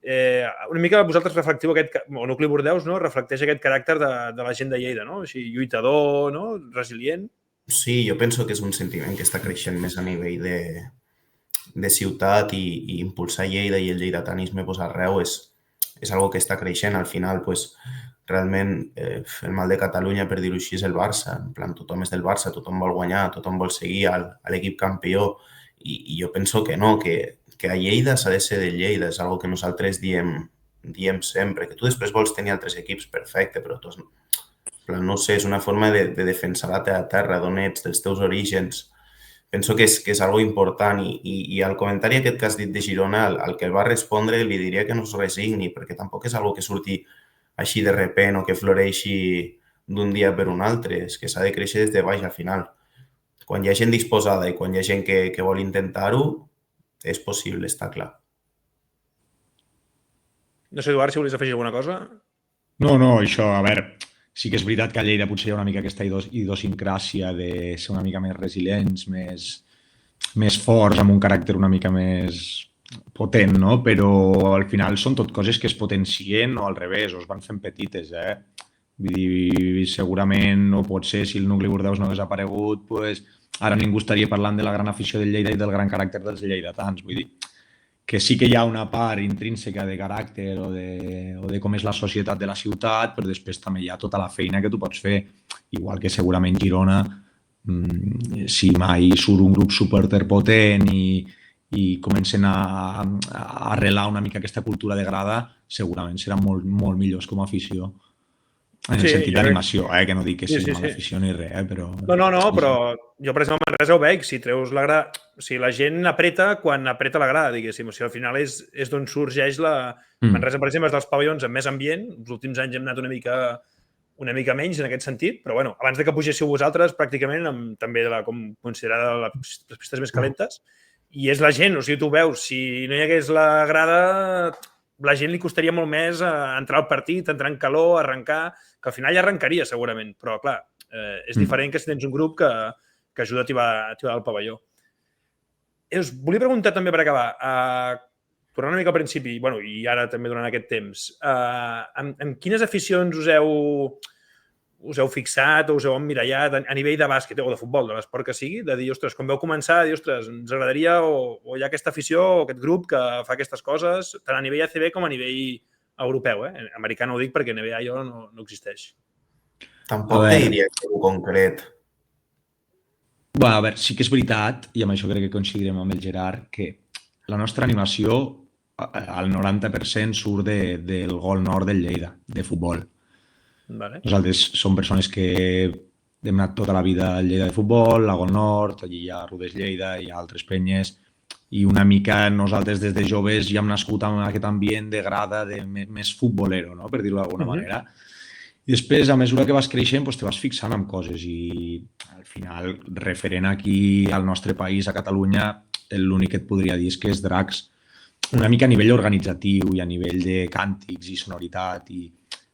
Una mica vosaltres reflectiu o Nucli Bordeus, no? Reflecteix aquest caràcter de la gent de Lleida, no? Així, lluitador, no? Resilient. Sí, jo penso que és un sentiment que està creixent més a nivell de ciutat i impulsar Lleida i el lleidatanisme pues, arreu és algo que està creixent. Al final, pues, realment, el mal de Catalunya, per dir-ho així, és el Barça. En plan, tothom és del Barça, tothom vol guanyar, tothom vol seguir a l'equip campió i jo penso que no, que a Lleida s'ha de ser de Lleida, és algo que nosaltres diem sempre, que tu després vols tenir altres equips, perfecte, però tu, no sé, és una forma de defensar la teva terra, d'on ets, dels teus orígens. Penso que és algo important i al comentari aquest que has dit de Girona, al que el va respondre li diria que no es resigni, perquè tampoc és algo que surti així de repent o que floreixi d'un dia per un altre, és que s'ha de créixer des de baix al final. Quan hi ha gent disposada i quan hi ha gent que vol intentar-ho, és possible, està clar. No sé, Eduard, si volies afegir alguna cosa. No, això, a veure, sí que és veritat que a Lleida potser hi ha una mica aquesta idiosincràsia de ser una mica més resilients, més forts, amb un caràcter una mica més potent, no? Però al final són tot coses que es potencien o al revés, o es van fent petites, Vull dir, segurament, o potser si el Nucli Bordeus no hagués aparegut, pues, ara ningú estaria parlant de la gran afició del Lleida i del gran caràcter dels lleidatans. Vull dir, que sí que hi ha una part intrínseca de caràcter o de com és la societat de la ciutat, però després també hi ha tota la feina que tu pots fer. Igual que segurament Girona, si mai surt un grup supporter potent i comencen a arrelar una mica aquesta cultura de grada, segurament seran molt, molt millors com a afició. En el sentit d'animació, que no dic que sigui mala afició ni res, però... No, però jo, per exemple, a Manresa ho veig, si treus la grada... O sigui, la gent apreta quan apreta la grada, diguéssim. O sigui, al final és d'on sorgeix la... Manresa, per exemple, és dels pavellons amb més ambient. Els últims anys hem anat una mica menys en aquest sentit, però bueno, abans de que pugéssiu vosaltres, pràcticament, també com considerada les pistes més calentes, i és la gent, o sigui, tu veus, si no hi hagués la grada, la gent li costaria molt més entrar al partit, entrar en calor, arrencar, que al final ja arrencaria segurament, però clar, és diferent que si tens un grup que ajuda a tibar el pavelló. Us volia preguntar també per acabar, tornant una mica al principi, i ara també durant aquest temps, en quines aficions us heu fixat o us heu emmirallat a nivell de bàsquet o de futbol, de l'esport que sigui, de dir, ostres, quan vau començar, dir, ostres, ens agradaria o hi ha aquesta afició o aquest grup que fa aquestes coses, tant a nivell ACB com a nivell europeu, Americà no ho dic perquè NBA allò no existeix. Tampoc te diria que en concret. A veure, sí que és veritat, i amb això crec que coincidirem amb el Gerard, que la nostra animació al 90% surt del Gol Nord del Lleida, de futbol. Vale. Nosaltres som persones que hem anat tota la vida al Lleida de futbol, a Gol Nord, allí hi ha Rodés Lleida, hi ha altres penyes, i una mica nosaltres des de joves ja hem nascut amb aquest ambient de grada més futbolero, no? Per dir-ho d'alguna manera. I després, a mesura que vas creixent, te vas fixant en coses i al final, referent aquí al nostre país, a Catalunya, l'únic que et podria dir és que és Dracs, una mica a nivell organitzatiu i a nivell de càntics i sonoritat,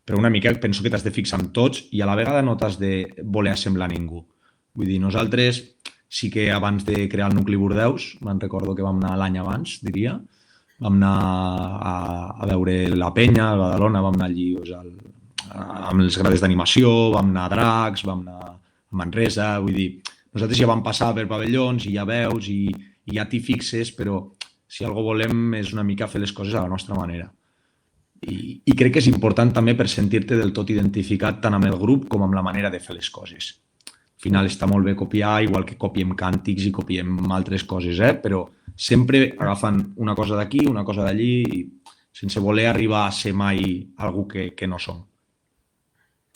però una mica penso que t'has de fixar en tots i a la vegada no t'has de voler assemblar a ningú. Vull dir, nosaltres sí que abans de crear el Nucli Bordeus, me'n recordo que vam anar l'any abans, diria, vam anar a veure la penya, a Badalona, vam anar allí amb els grades d'animació, vam anar a Dracs, vam anar a Manresa, vull dir, nosaltres ja vam passar per pavellons i ja veus i ja t'hi fixes, però si algo volem és una mica fer les coses a la nostra manera. I crec que és important també per sentir-te del tot identificat tant amb el grup com amb la manera de fer les coses. Al final està molt bé copiar, igual que copiem càntics i copiem altres coses, però sempre agafen una cosa d'aquí, una cosa d'allí, i sense voler arribar a ser mai algú que no som.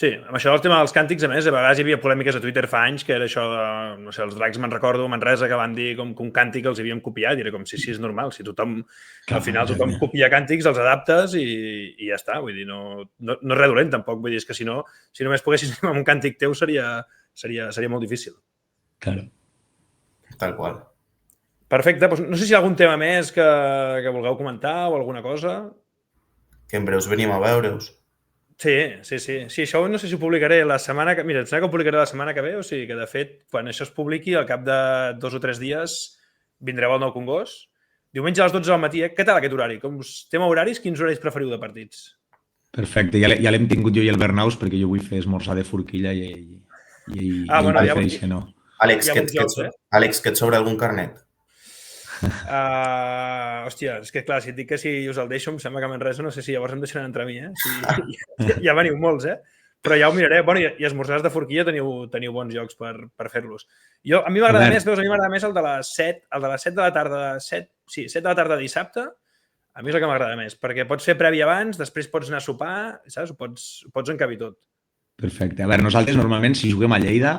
Sí, amb això del tema dels càntics, a més, a vegades hi havia polèmiques a Twitter fa anys, que era això de, no sé, els dracs, me'n recordo, a Manresa, que van dir com que un càntic els havien copiat, i era com si sí, és normal, si tothom, al final tothom copia càntics, els adaptes i ja està, vull dir, no és res dolent tampoc, vull dir, és que si només poguessis anar amb un càntic teu seria molt difícil. Claro. Tal qual. Perfecte, doncs no sé si hi ha algun tema més que vulgueu comentar o alguna cosa. Que en breus venim a veure-us. Sí, això no sé si ho publicaré la setmana que... Mira, em sembla que ho publicaré la setmana que ve, o sigui que, de fet, quan això es publiqui, al cap de 2 o 3 dies, vindreu al Nou Congost. Diumenge a les 12 del matí, Què tal aquest horari? Tema horaris, quins horaris preferiu de partits? Perfecte, ja l'hem tingut jo i el Bernaus, perquè jo vull fer esmorzar de forquilla i bueno, prefereix que no. Àlex, que et sobra algun carnet? Hòstia, és que clar, si et dic que si us el deixo, em sembla que a Manresa, no sé si llavors em deixaran entrar a mi, ja veniu molts, Però ja ho miraré. Bueno, i esmorzars de forquilla teniu bons llocs per fer-los. A mi m'agrada més, veus, el de les 7, de la tarda, 7 de la tarda de dissabte, a mi és el que m'agrada més, perquè pots fer previ abans, després pots anar a sopar, saps? Ho pots encabir tot. Perfecte. A veure, nosaltres normalment, si juguem a Lleida,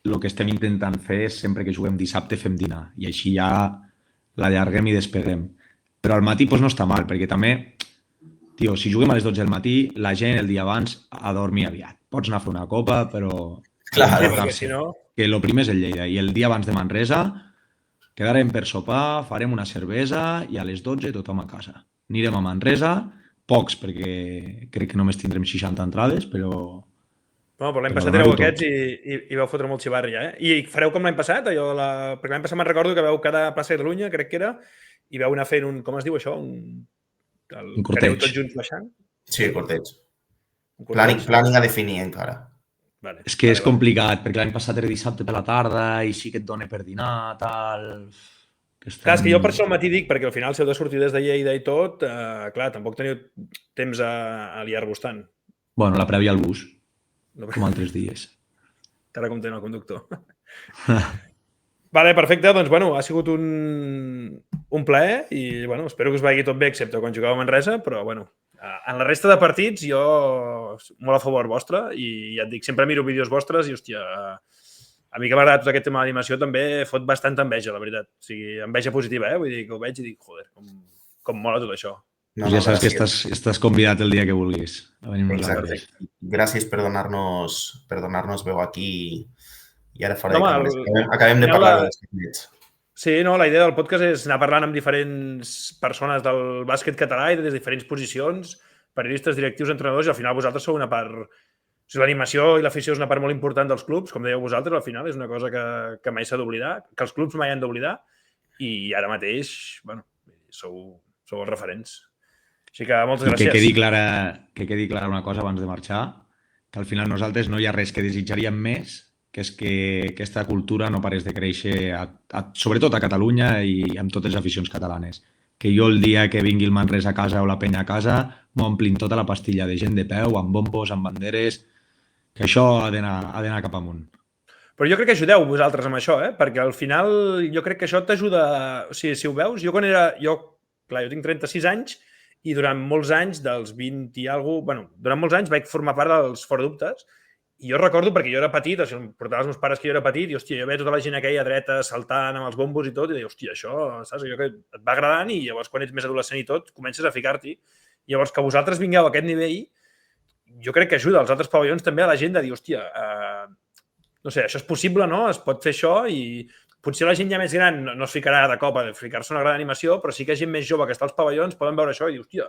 el que estem intentant fer és sempre que juguem dissabte fem dinar, i així ja l'allarguem i despeguem. Però al matí no està mal, perquè també, tio, si juguem a les 12 del matí, la gent el dia abans ha de dormir aviat. Pots anar a fer una copa, però... Clar, perquè si no... Que el primer és el Lleida. I el dia abans de Manresa quedarem per sopar, farem una cervesa i a les 12 tothom a casa. Anirem a Manresa, pocs, perquè crec que només tindrem 60 entrades, però... No, però l'any passat éreu aquests i vau fotre molt xivarri, I fareu com l'any passat? Perquè l'any passat me'n recordo que vau quedar a plaça de Catalunya, crec que era, i vau anar fent un... Com es diu això? Un corteig. Tots junts baixant? Sí, corteig. Planning a definir encara. Vale, és que és complicat, perquè l'any passat era dissabte per la tarda i sí que et dona per dinar, tal... Clar, és que jo per això al matí dic, perquè al final si heu de sortir des de Lleida i tot, clar, tampoc teniu temps a liar-vos tant. Bueno, la prèvia al bus. Com altres dies. Encara comptem el conductor. Vale, perfecte. Doncs, bueno, ha sigut un plaer i, bueno, espero que us vagi tot bé, excepte quan jugueu a Manresa, però, bueno, en la resta de partits jo molt a favor vostre i ja et dic, sempre miro vídeos vostres i, hòstia, a mi que m'agrada tot aquest tema d'animació també fot bastanta enveja, la veritat. O sigui, enveja positiva, Vull dir que ho veig i dic, joder, com mola tot això. No, ja saps que estàs convidat el dia que vulguis. Exacte. Gràcies per donar-nos veu aquí i ara fora de càmeres. Acabem de parlar dels carnets. Sí, no, la idea del podcast és anar parlant amb diferents persones del bàsquet català i des de diferents posicions, periodistes, directius, entrenadors, i al final vosaltres sou una part... O sigui, l'animació i l'afició és una part molt important dels clubs, com dèieu vosaltres, al final és una cosa que mai s'ha d'oblidar, que els clubs mai han d'oblidar, i ara mateix, bueno, sou els referents. Així que moltes gràcies. Que quedi clara una cosa abans de marxar, que al final nosaltres no hi ha res que desitjaríem més, que és que aquesta cultura no parés de créixer, sobretot a Catalunya i amb totes les aficions catalanes. Que jo el dia que vingui el Manresa a casa o la Penya a casa m'omplin tota la pastilla de gent de peu, amb bombos, amb banderes, que això ha d'anar cap amunt. Però jo crec que ajudeu vosaltres amb això, perquè al final jo crec que això t'ajuda... O sigui, si ho veus, jo tinc 36 anys i durant molts anys, dels 20 i alguna cosa, bueno, durant molts anys vaig formar part dels Fora Dubtes i jo recordo, perquè jo era petit, o sigui, em portava els meus pares que jo era petit i, hòstia, jo veia tota la gent aquella dreta saltant amb els bombos i tot i deia, hòstia, això, saps? Allò que et va agradant i llavors quan ets més adolescent i tot comences a ficar-t'hi. Llavors que vosaltres vingueu a aquest nivell, jo crec que ajuda als altres pavellons també a la gent de dir, hòstia, no sé, això és possible, no? Es pot fer això i potser la gent ja més gran no es ficarà de cop a ficar-se una gran animació, però sí que gent més jove que està als pavellons poden veure això i dir, hòstia,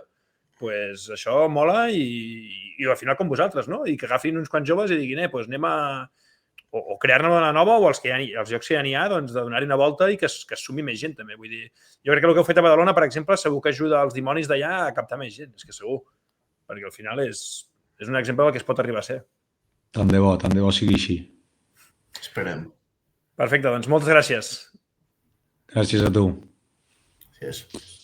pues això mola i al final com vosaltres, no? I que agafin uns quants joves i diguin, pues anem a... o crear-ne una nova o els llocs que ja n'hi ha, doncs de donar-hi una volta i que es sumi més gent també. Vull dir, jo crec que el que heu fet a Badalona, per exemple, segur que ajuda els dimonis d'allà a captar més gent, és que segur. Perquè al final és un exemple del que es pot arribar a ser. Tant de bo sigui així. Esperem. Perfecte, doncs moltes gràcies. Gràcies a tu. Gràcies.